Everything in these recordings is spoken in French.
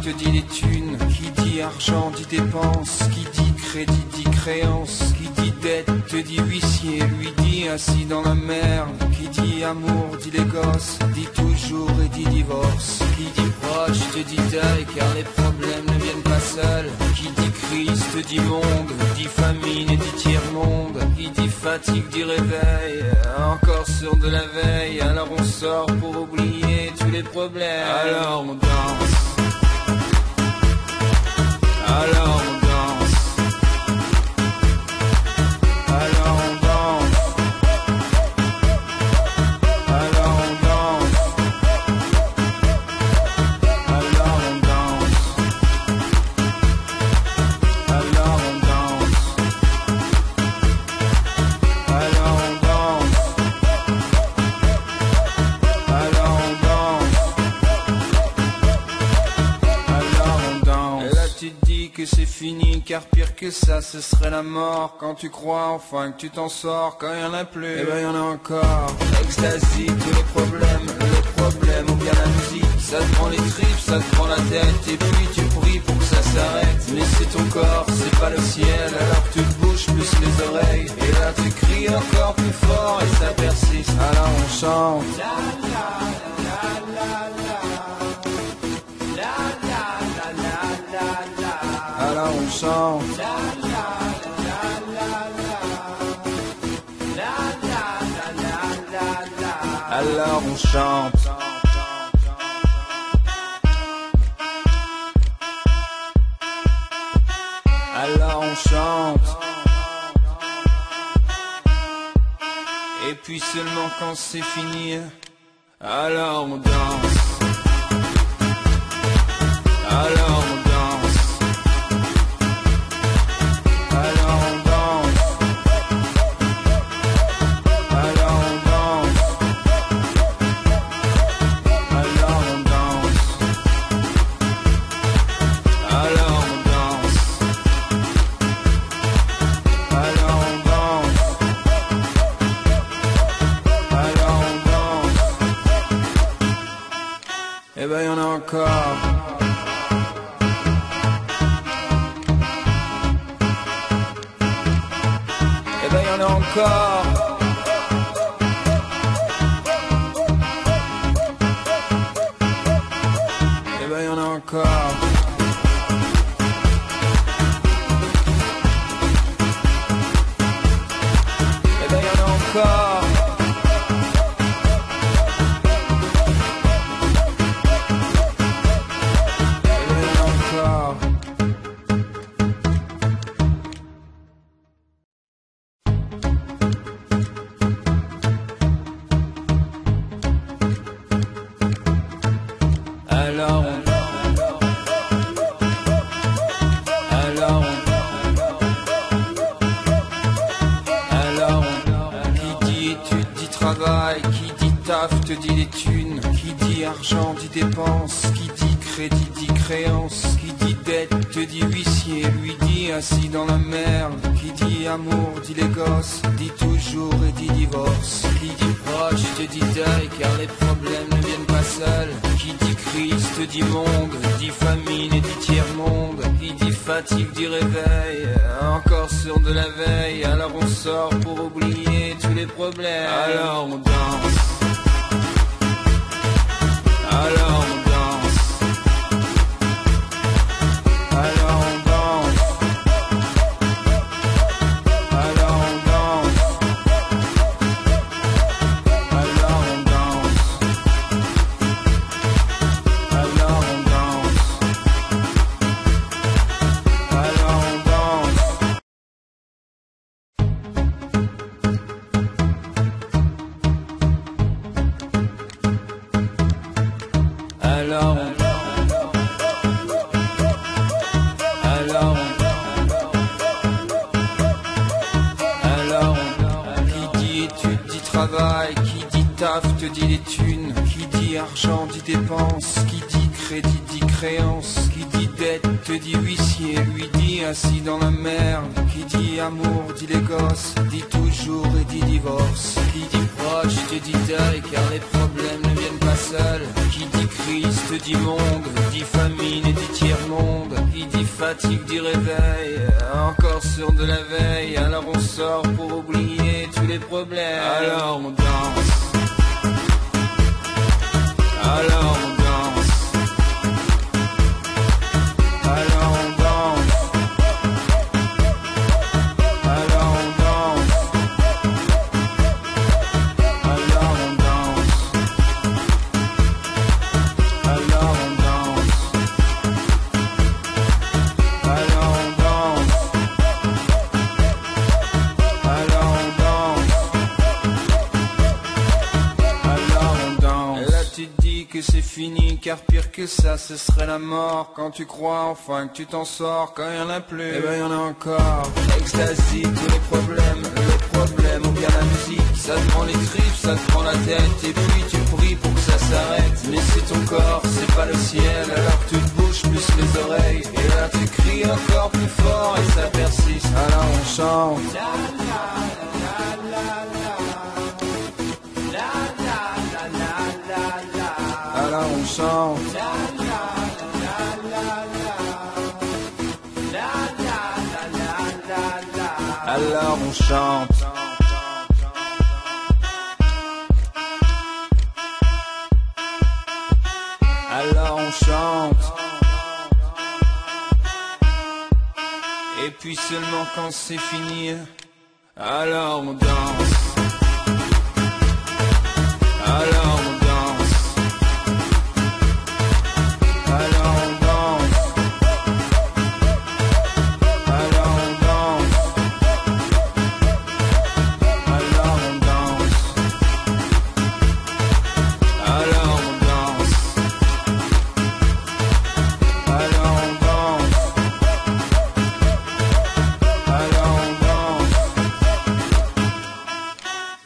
te dit les thunes. Qui dit argent dit dépense. Qui dit crédit dit créance. Qui dit dette te dit huissier. Lui dit assis dans la merde. Qui dit amour dit les gosses. Dit toujours et dit divorce. Qui dit proche te dit deuil car les problèmes ne viennent pas seuls. Qui dit crise te dit monde. Dit famine et dit tiers-monde. Qui dit fatigue dit réveil. Encore sur de la veille. Alors on sort pour oublier tous les problèmes. Alors on danse. Alors on danse. Alors on danse. Alors on danse. Alors on danse. Alors on danse. Alors on danse. Alors on danse. Alors on danse. Et là tu te dis que c'est fini, car pire que ça ce serait la mort. Quand tu crois enfin que tu t'en sors, quand y'en a plus, et ben y'en a encore. Ecstasy, tous les problèmes ou bien la musique. Ça te prend les tripes, ça te prend la tête. Et puis tu pries pour que ça s'arrête. Mais c'est ton corps, c'est pas le ciel. Alors tu te bouges plus les oreilles. Et là tu cries encore plus fort et ça persiste. Alors on chante. Alors on chante. Alors on chante. Alors on chante. Et puis seulement quand c'est fini, alors on danse. Alors on danse. Alors on danse. Alors on danse. Alors on danse. Alors on danse. Alors on danse. Alors on danse. Eh ben y'en a encore. Eh ben y'en a encore. Eh ben y'en a encore. Eh ben y'en a encore. Eh ben y'en a encore. Alors on qui dit études dit travail, qui dit taf te dit les thunes, qui dit argent dit dépense, qui dit crédit dit créance, qui dit dette te dit huissier, lui dit assis dans la merde, qui dit amour dit les gosses, dit toujours et dit divorce, qui dit proche te dit deuil car les problèmes ne viennent pas seuls, qui dit crise te dit monde, dit famine et dit tiers-monde, qui dit fatigue dit réveil, encore sur de la veille, alors on sort pour oublier tous les problèmes. Alors on danse. Alors on danse. Alors on danse. Alors on danse. Alors on danse. Alors on danse. Alors on danse. Alors qui dit études dit travail, qui dit taf te dit les thunes, qui dit argent dit dépense, qui dit crédit dit créance, qui dit dette te dit huissier, lui dit assis dans la merde, qui dit amour dit les gosses, dit toujours et dit divorce, qui dit proche te dit deuil car les problèmes ne viennent pas seuls, qui dit crise te dit monde, dit famine et dit tiers-monde, qui dit fatigue dit réveil, encore sur de la veille, alors on sort pour oublier tous les problèmes, alors on danse, alors on danse, alors on danse, alors on danse, alors on danse, alors on danse, alors on danse, alors on danse, alors on danse. Et là tu te dis que c'est fini, car pire que ça ce serait la mort. Quand tu crois enfin que tu t'en sors, quand y'en a plus, eh ben y'en a encore. Ecstasy, tous les problèmes ou bien la musique. Ça te prend les tripes, ça te prend la tête, et puis tu pries pour que ça s'arrête. Mais c'est ton corps, c'est pas le ciel, alors tu te bouges plus les oreilles. Et là tu cries encore plus fort et ça persiste. Alors on chante. Alors on chante. Alors on chante. Alors on chante. Et puis seulement quand c'est fini, alors on danse. Alors on danse. Alors on danse. Alors on danse. Alors on danse. Alors on danse. Alors on danse. Alors on danse.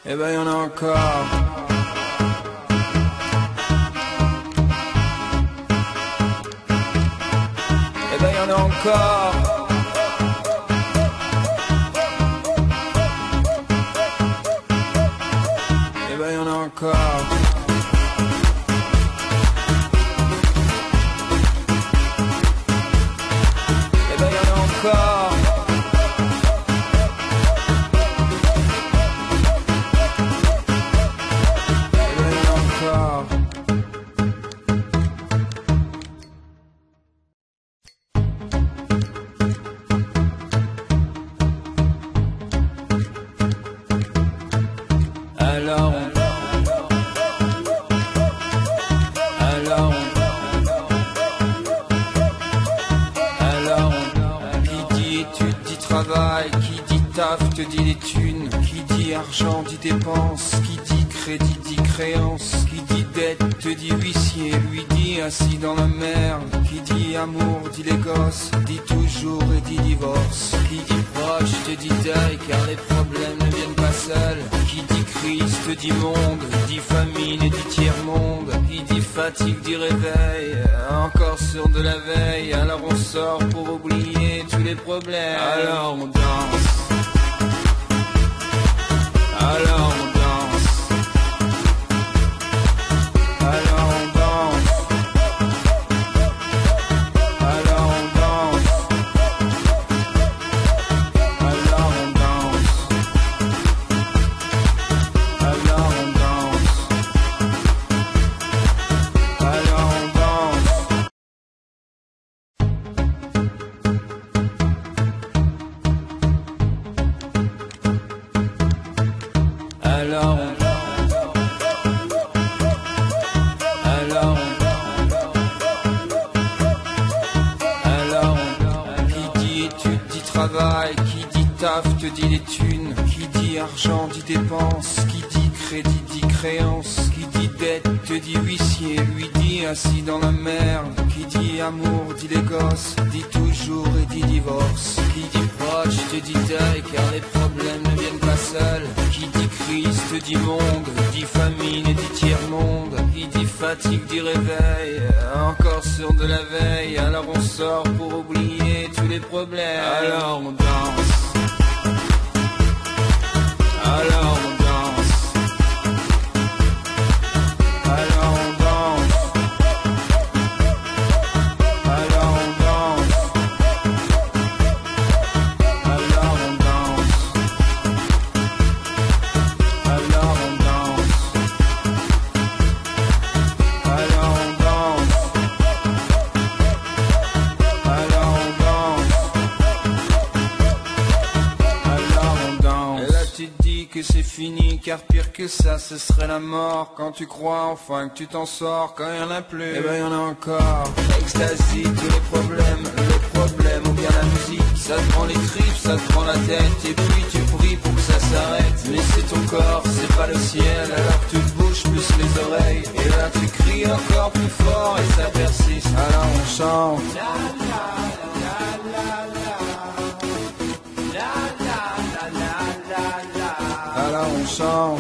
Eh ben y'en a encore. Eh ben y'en a encore. Eh ben y'en a encore. Eh ben y'en a encore. Eh ben y'en a encore. Alors on qui dit études dit travail, qui dit taf te dit les thunes, qui dit argent dit dépense, qui dit crédit dit créance, qui dit dette te dit huissier, lui dit assis dans la merde, qui dit amour dit les gosses, dit toujours et dit divorce, qui dit proche te dit deuil car les problèmes ne viennent pas seuls, qui dit crise te dit monde, dit famine et dit tiers-monde, qui dit fatigue dit réveil, encore sur de la veille, alors on sort pour oublier tous les problèmes, alors on danse, alors on danse, alors on danse, alors on danse, alors on danse, alors on danse, alors on danse. Alors qui dit études dit travail, qui dit taf te dit les thunes, qui dit argent dit dépense, qui dit crédit dit créance. Qui dit dette te dit huissier, lui dit assis dans la merde. Qui dit amour dit les gosses, dit toujours et dit divorce. Qui dit proche te dit deuil car les problèmes ne viennent pas seuls. Qui dit crise te dit monde, dit famine et dit tiers-monde. Qui dit fatigue dit réveil, encore sur de la veille. Alors on sort pour oublier tous les problèmes. Alors on danse. Alors on danse. Alors on danse. Alors on danse. Alors on danse. Alors on danse. Alors on danse. Alors on danse. Alors on danse. Et là tu te dis que c'est fini, car pire que ça ce serait la mort. Quand tu crois enfin que tu t'en sors, quand y en a plus, eh ben y en a encore. Ecstasy, tous les problèmes ou bien la musique. Ça te prend les tripes, ça te prend la tête, et puis tu pries pour que ça s'arrête. Mais c'est ton corps, c'est pas le ciel, alors tu te bouges plus les oreilles. Et là tu cries encore plus fort et ça persiste. Alors on chante. Alors on chante.